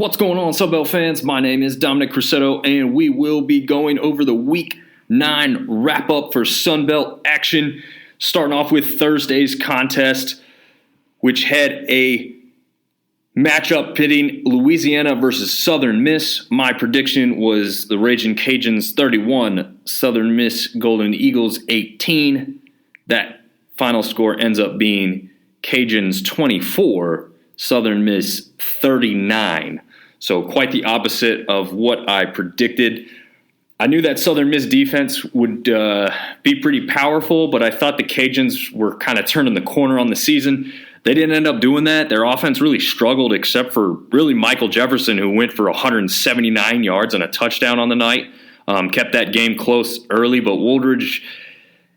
What's going on, Sunbelt fans? My name is Dominic Crusetto, and we will be going over the Week 9 wrap-up for Sunbelt action, starting off with Thursday's contest, which had a matchup pitting Louisiana versus Southern Miss. My prediction was the Ragin' Cajuns 31, Southern Miss Golden Eagles 18. That final score ends up being Cajuns 24, Southern Miss 39. So quite the opposite of what I predicted. I knew that Southern Miss defense would be pretty powerful, but I thought the Cajuns were kind of turning the corner on the season. They didn't end up doing that. Their offense really struggled except for really Michael Jefferson, who went for 179 yards and a touchdown on the night. Kept that game close early, but Wooldridge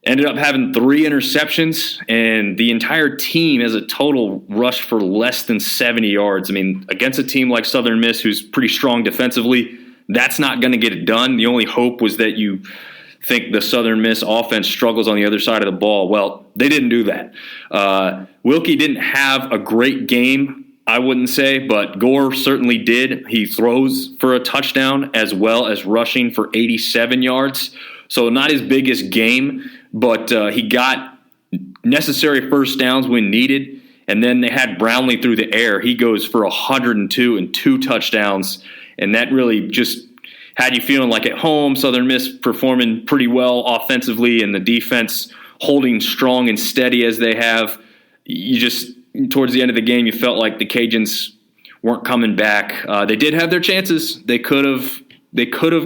ended up having 3 interceptions, and the entire team as a total rushed for less than 70 yards. I mean, against a team like Southern Miss, who's pretty strong defensively, that's not going to get it done. The only hope was that you think the Southern Miss offense struggles on the other side of the ball. Well, they didn't do that. Wilkie didn't have a great game, I wouldn't say, but Gore certainly did. He throws for a touchdown as well as rushing for 87 yards. So not his biggest game, but he got necessary first downs when needed. And then they had Brownlee through the air. He goes for 102 and 2 touchdowns. And that really just had you feeling like at home, Southern Miss performing pretty well offensively and the defense holding strong and steady as they have. You just, towards the end of the game, you felt like the Cajuns weren't coming back. They did have their chances. They could have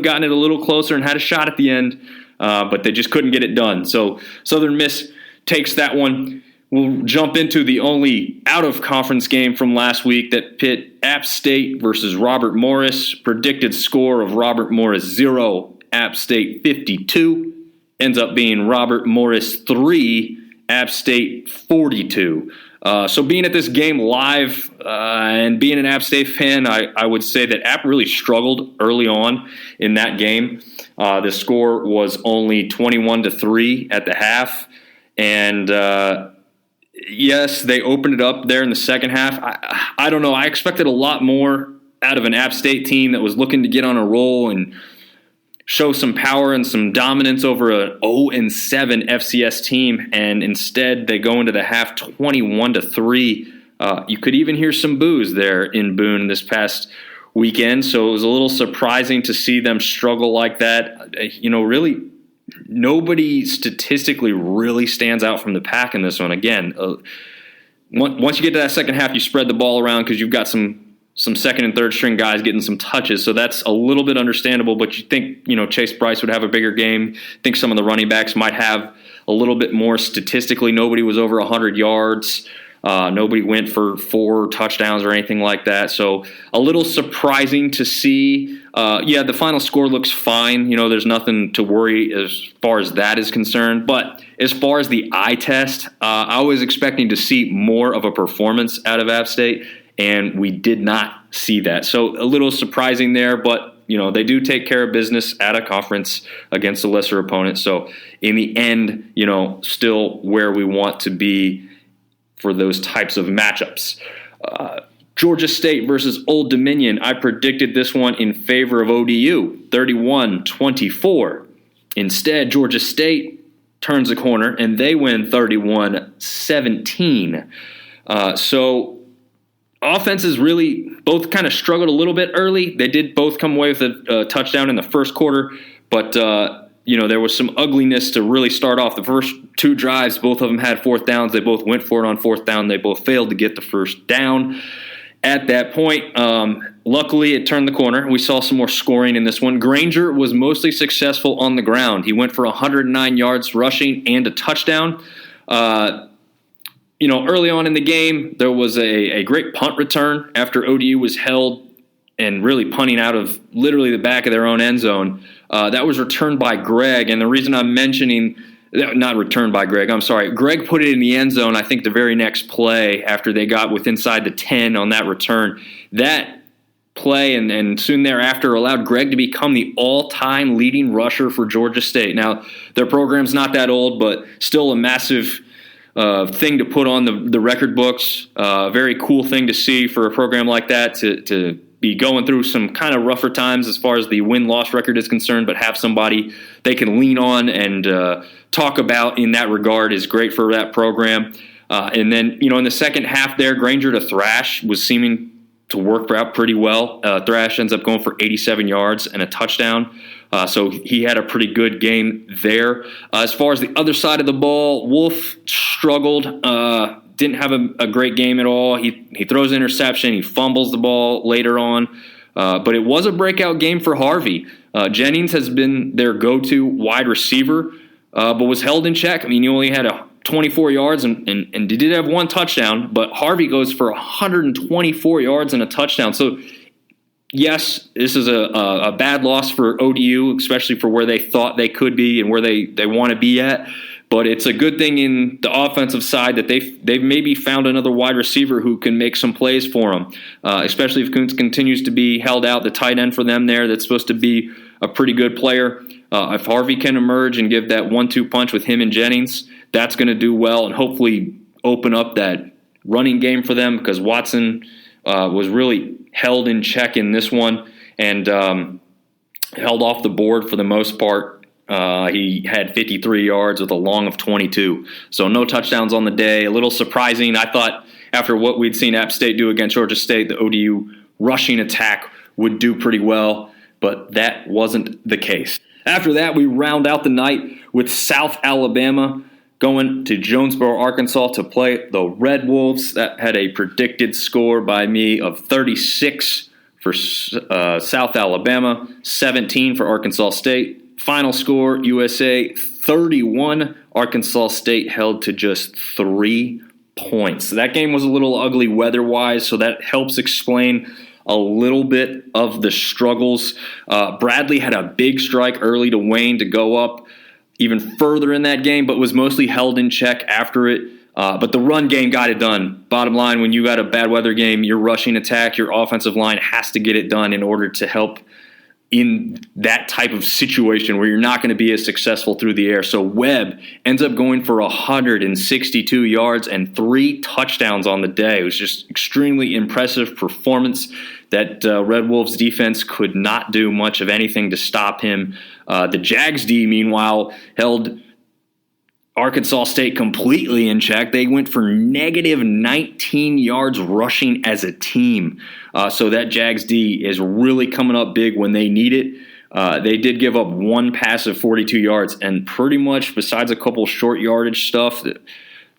gotten it a little closer and had a shot at the end, but they just couldn't get it done. So Southern Miss takes that one. We'll jump into the only out-of-conference game from last week that pit App State versus Robert Morris. Predicted score of Robert Morris 0, App State 52. Ends up being Robert Morris 3, App State 42. So being at this game live and being an App State fan, I would say that App really struggled early on in that game. The score was only 21-3 at the half. And yes, they opened it up there in the second half. I don't know. I expected a lot more out of an App State team that was looking to get on a roll and show some power and some dominance over a 0-7 FCS team, and instead they go into the half 21-3. You could even hear some boos there in Boone this past weekend, so it was a little surprising to see them struggle like that. Really, nobody statistically really stands out from the pack in this one. Again, once you get to that second half, you spread the ball around because you've got some second and third string guys getting some touches. So that's a little bit understandable, but you think, Chase Bryce would have a bigger game. Think some of the running backs might have a little bit more statistically. Nobody was over 100 yards. Nobody went for 4 touchdowns or anything like that. So a little surprising to see. The final score looks fine. There's nothing to worry as far as that is concerned. But as far as the eye test, I was expecting to see more of a performance out of App State, and we did not see that. So a little surprising there, but they do take care of business at a conference against a lesser opponent. So in the end, still where we want to be for those types of matchups. Georgia State versus Old Dominion. I predicted this one in favor of ODU, 31-24. Instead, Georgia State turns the corner, and they win 31-17. So offenses really both kind of struggled a little bit early. They did both come away with a touchdown in the first quarter, but there was some ugliness to really start off. The first 2 drives, both of them had 4th downs. They both went for it on 4th down. They both failed to get the first down. At that point, luckily it turned the corner. We saw some more scoring in this one. Granger was mostly successful on the ground. He went for 109 yards rushing and a touchdown. Early on in the game, there was a great punt return after ODU was held and really punting out of literally the back of their own end zone. That was returned by Greg, and the reason I'm mentioning not returned by Greg, I'm sorry. Greg put it in the end zone, I think, the very next play after they got inside the 10 on that return. That play and soon thereafter allowed Greg to become the all-time leading rusher for Georgia State. Now, their program's not that old, but still a massive thing to put on the record books. Very cool thing to see for a program like that to be going through some kind of rougher times as far as the win-loss record is concerned, but have somebody they can lean on and talk about in that regard is great for that program. And then, in the second half there, Granger to Thrash was seeming to work out pretty well. Thrash ends up going for 87 yards and a touchdown. So he had a pretty good game there. As far as the other side of the ball, Wolf struggled. Didn't have a great game at all. He throws an interception. He fumbles the ball later on. But it was a breakout game for Harvey. Jennings has been their go-to wide receiver, but was held in check. I mean, he only had 24 yards and he did have one touchdown, but Harvey goes for 124 yards and a touchdown. So, yes, this is a bad loss for ODU, especially for where they thought they could be and where they want to be at. But it's a good thing in the offensive side that they've maybe found another wide receiver who can make some plays for them, especially if Kuntz continues to be held out, the tight end for them there that's supposed to be a pretty good player. If Harvey can emerge and give that 1-2 punch with him and Jennings, that's going to do well and hopefully open up that running game for them, because Watson was really held in check in this one and held off the board for the most part. He had 53 yards with a long of 22. So no touchdowns on the day. A little surprising. I thought after what we'd seen App State do against Georgia State, the ODU rushing attack would do pretty well, but that wasn't the case. After that, we round out the night with South Alabama going to Jonesboro, Arkansas to play the Red Wolves. That had a predicted score by me of 36 for South Alabama, 17 for Arkansas State. Final score, USA 31. Arkansas State held to just 3 points. That game was a little ugly weather-wise, so that helps explain a little bit of the struggles. Bradley had a big strike early to Wayne to go up even further in that game, but was mostly held in check after it. But the run game got it done. Bottom line, when you got a bad weather game, your rushing attack, your offensive line has to get it done in order to help in that type of situation where you're not going to be as successful through the air. So Webb ends up going for 162 yards and 3 touchdowns on the day. It was just extremely impressive performance. That Red Wolves defense could not do much of anything to stop him. The Jags D, meanwhile, held Arkansas State completely in check. They went for negative 19 yards rushing as a team. So that Jags D is really coming up big when they need it. They did give up one pass of 42 yards, and pretty much besides a couple short yardage stuff,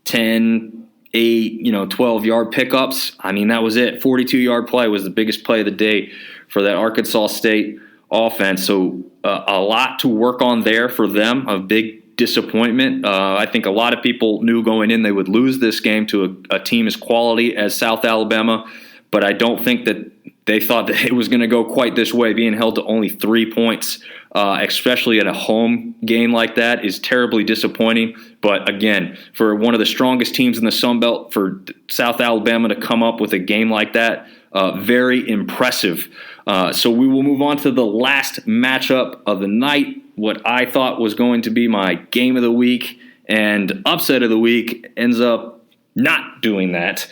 10, 8, 12-yard pickups, I mean, that was it. 42-yard play was the biggest play of the day for that Arkansas State offense. So a lot to work on there for them, a big disappointment. I think a lot of people knew going in they would lose this game to a team as quality as South Alabama, but I don't think that they thought that it was going to go quite this way. Being held to only 3 points, especially at a home game like that, is terribly disappointing. But again, for one of the strongest teams in the Sun Belt, for South Alabama to come up with a game like that, very impressive. So we will move on to the last matchup of the night, what I thought was going to be my game of the week and upset of the week ends up not doing that,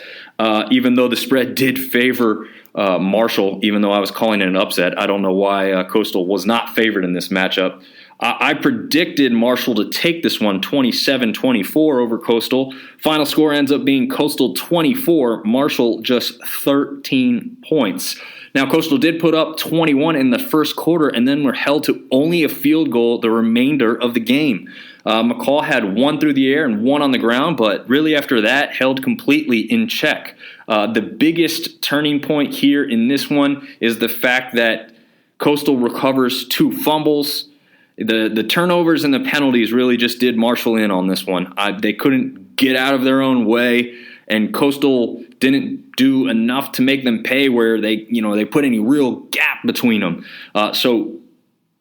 even though the spread did favor Marshall, even though I was calling it an upset. I don't know why Coastal was not favored in this matchup. I predicted Marshall to take this one 27-24 over Coastal. Final score ends up being Coastal 24, Marshall just 13 points. Now, Coastal did put up 21 in the first quarter and then were held to only a field goal the remainder of the game. McCall had 1 through the air and 1 on the ground, but really after that held completely in check. The biggest turning point here in this one is the fact that Coastal recovers 2 fumbles. The turnovers and the penalties really just did Marshall in on this one. They couldn't get out of their own way, and Coastal didn't do enough to make them pay where they put any real gap between them. So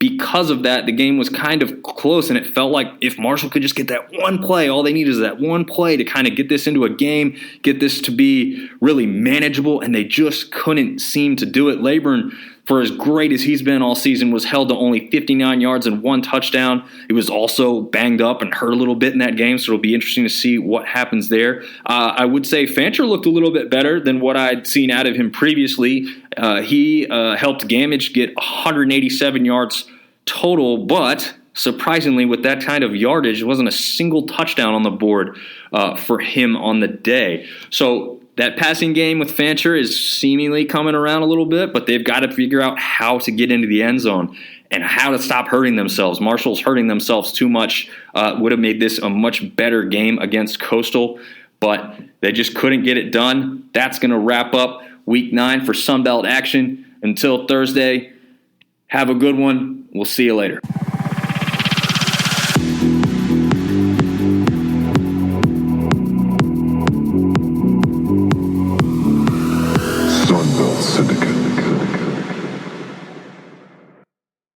because of that, the game was kind of close, and it felt like if Marshall could just get that one play, all they need is that one play to kind of get this into a game, get this to be really manageable, and they just couldn't seem to do it. Leyburn for as great as he's been all season, was held to only 59 yards and 1 touchdown. He was also banged up and hurt a little bit in that game, so it'll be interesting to see what happens there. I would say Fancher looked a little bit better than what I'd seen out of him previously. He helped Gamage get 187 yards total, but surprisingly, with that kind of yardage, there wasn't a single touchdown on the board for him on the day. So that passing game with Fancher is seemingly coming around a little bit, but they've got to figure out how to get into the end zone and how to stop hurting themselves. Marshall's hurting themselves too much. Would have made this a much better game against Coastal, but they just couldn't get it done. That's going to wrap up Week 9 for Sunbelt action. Until Thursday, have a good one. We'll see you later.